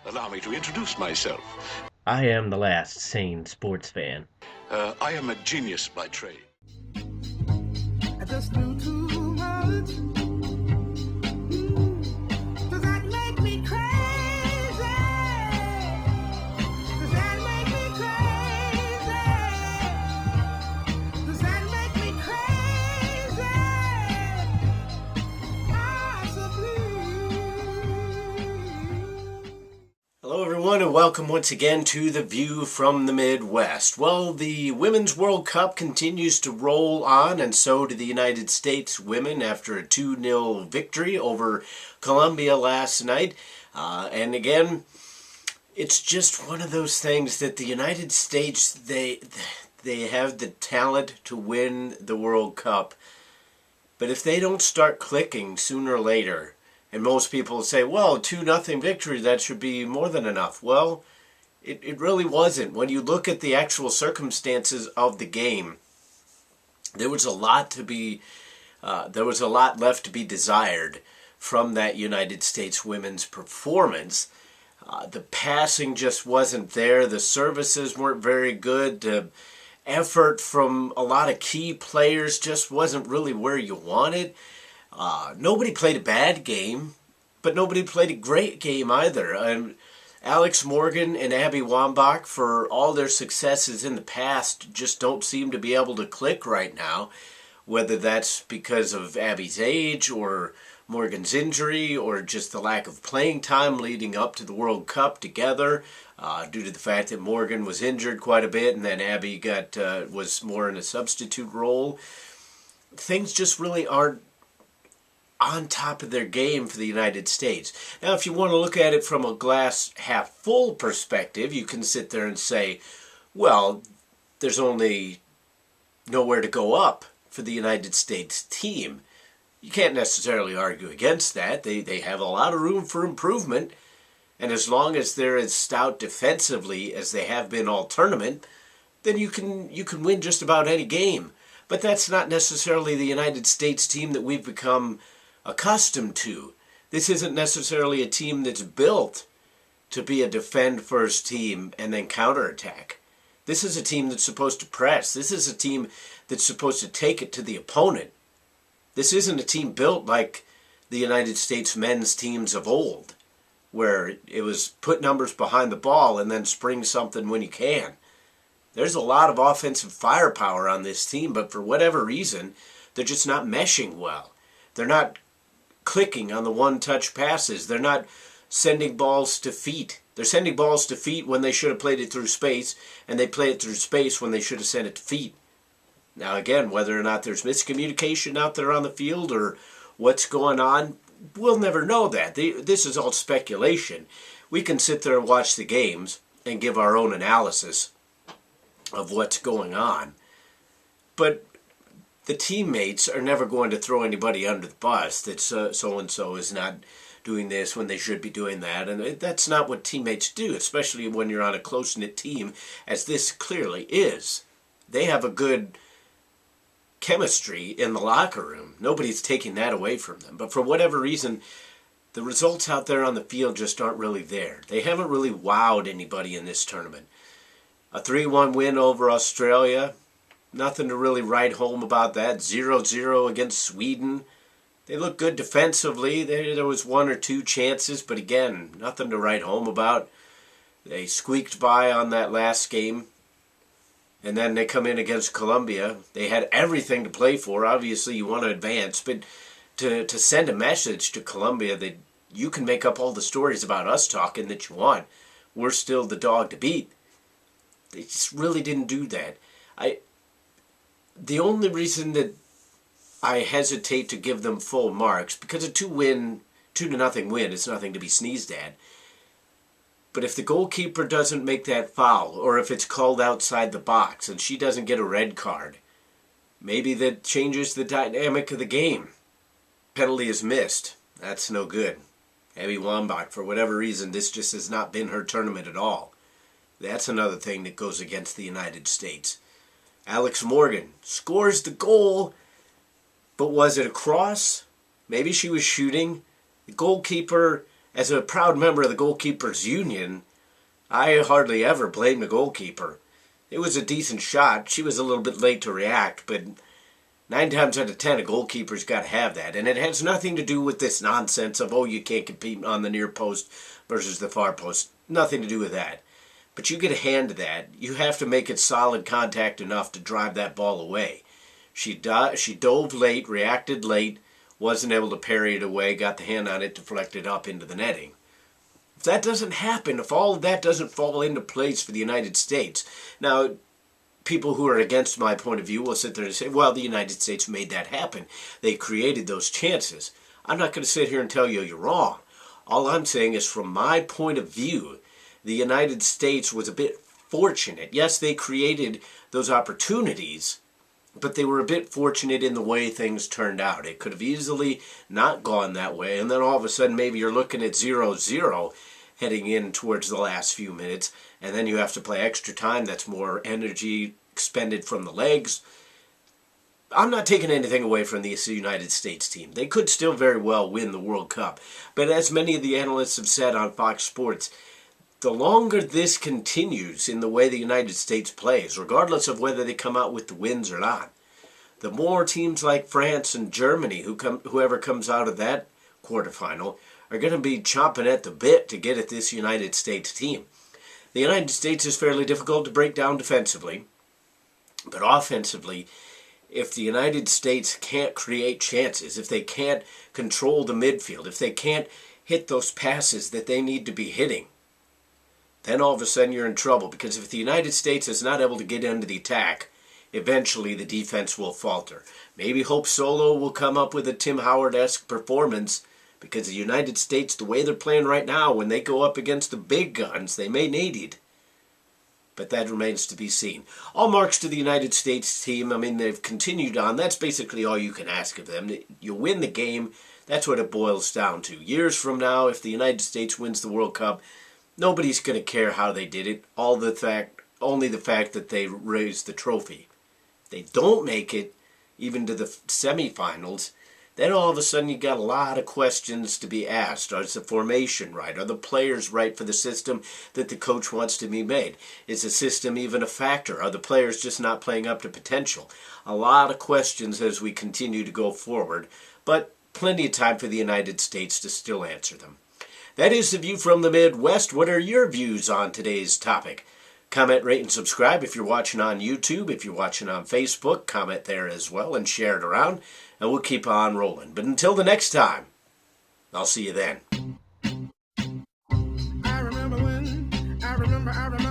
Allow me to introduce myself. I am the last sane sports fan. I am a genius by trade. I just knew too much. Does that make me crazy? Does that make me crazy? Does that make me crazy? Possibly. Hello, everyone, and welcome once again to The View from the Midwest. Well, the Women's World Cup continues to roll on, and so do the United States women after a 2-0 victory over Colombia last night. And again, it's just one of those things that the United States, they have the talent to win the World Cup. But if they don't start clicking sooner or later, and most people say, well, 2-0 victory, that should be more than enough. Well, it really wasn't. When you look at the actual circumstances of the game, there was a lot left to be desired from that United States women's performance. The passing just wasn't there. The services weren't very good. The effort from a lot of key players just wasn't really where you wanted. Nobody played a bad game, but nobody played a great game either. Alex Morgan and Abby Wambach, for all their successes in the past, just don't seem to be able to click right now. Whether that's because of Abby's age or Morgan's injury or just the lack of playing time leading up to the World Cup together, due to the fact that Morgan was injured quite a bit and then Abby was more in a substitute role. Things just really aren't on top of their game for the United States. Now, if you want to look at it from a glass half full perspective, you can sit there and say, well, there's only nowhere to go up for the United States team. You can't necessarily argue against that. They have a lot of room for improvement, and as long as they're as stout defensively as they have been all tournament, then you can win just about any game. But that's not necessarily the United States team that we've become accustomed to. This isn't necessarily a team that's built to be a defend-first team and then counterattack. This is a team that's supposed to press. This is a team that's supposed to take it to the opponent. This isn't a team built like the United States men's teams of old, where it was put numbers behind the ball and then spring something when you can. There's a lot of offensive firepower on this team, but for whatever reason, they're just not meshing well. They're not clicking on the one-touch passes. They're not sending balls to feet. They're sending balls to feet when they should have played it through space, and they play it through space when they should have sent it to feet. Now again, whether or not there's miscommunication out there on the field or what's going on, we'll never know that. This is all speculation. We can sit there and watch the games and give our own analysis of what's going on. But the teammates are never going to throw anybody under the bus that so-and-so is not doing this when they should be doing that. And that's not what teammates do, especially when you're on a close-knit team, as this clearly is. They have a good chemistry in the locker room. Nobody's taking that away from them. But for whatever reason, the results out there on the field just aren't really there. They haven't really wowed anybody in this tournament. A 3-1 win over Australia. Nothing to really write home about that. 0-0 against Sweden. They look good defensively. There was one or two chances, but again, nothing to write home about. They squeaked by on that last game. And then they come in against Colombia. They had everything to play for. Obviously, you want to advance, but to send a message to Colombia that you can make up all the stories about us talking that you want. We're still the dog to beat. They just really didn't do that. The only reason that I hesitate to give them full marks, because a 2-0 win is nothing to be sneezed at. But if the goalkeeper doesn't make that foul, or if it's called outside the box and she doesn't get a red card, maybe that changes the dynamic of the game. Penalty is missed. That's no good. Abby Wambach, for whatever reason, this just has not been her tournament at all. That's another thing that goes against the United States. Alex Morgan scores the goal, but was it a cross? Maybe she was shooting. The goalkeeper As a proud member of the goalkeepers union, I hardly ever blame the goalkeeper. It was a decent shot. She was a little bit late to react, but 9 times out of 10, a goalkeeper's got to have that. And it has nothing to do with this nonsense of, oh, you can't compete on the near post versus the far post. Nothing to do with that. But you get a hand to that. You have to make it solid contact enough to drive that ball away. She dove late, reacted late, wasn't able to parry it away, got the hand on it, deflected up into the netting. If that doesn't happen, if all of that doesn't fall into place for the United States, now, people who are against my point of view will sit there and say, well, the United States made that happen. They created those chances. I'm not going to sit here and tell you you're wrong. All I'm saying is from my point of view, the United States was a bit fortunate. Yes, they created those opportunities, but they were a bit fortunate in the way things turned out. It could have easily not gone that way, and then all of a sudden maybe you're looking at 0-0 heading in towards the last few minutes, and then you have to play extra time. That's more energy expended from the legs. I'm not taking anything away from the United States team. They could still very well win the World Cup. But as many of the analysts have said on Fox Sports, the longer this continues in the way the United States plays, regardless of whether they come out with the wins or not, the more teams like France and Germany, whoever comes out of that quarterfinal, are going to be chomping at the bit to get at this United States team. The United States is fairly difficult to break down defensively, but offensively, if the United States can't create chances, if they can't control the midfield, if they can't hit those passes that they need to be hitting, then all of a sudden you're in trouble. Because if the United States is not able to get into the attack, eventually the defense will falter. Maybe Hope Solo will come up with a Tim Howard-esque performance, because the United States, the way they're playing right now, when they go up against the big guns, they may need it. But that remains to be seen. All marks to the United States team. I mean, they've continued on. That's basically all you can ask of them. You win the game. That's what it boils down to. Years from now, if the United States wins the World Cup, nobody's going to care how they did it. Only the fact that they raised the trophy. If they don't make it even to the semifinals, then all of a sudden you got a lot of questions to be asked. Is the formation right? Are the players right for the system that the coach wants to be made? Is the system even a factor? Are the players just not playing up to potential? A lot of questions as we continue to go forward, but plenty of time for the United States to still answer them. That is the view from the Midwest. What are your views on today's topic? Comment, rate, and subscribe if you're watching on YouTube. If you're watching on Facebook, comment there as well and share it around. And we'll keep on rolling. But until the next time, I'll see you then. I remember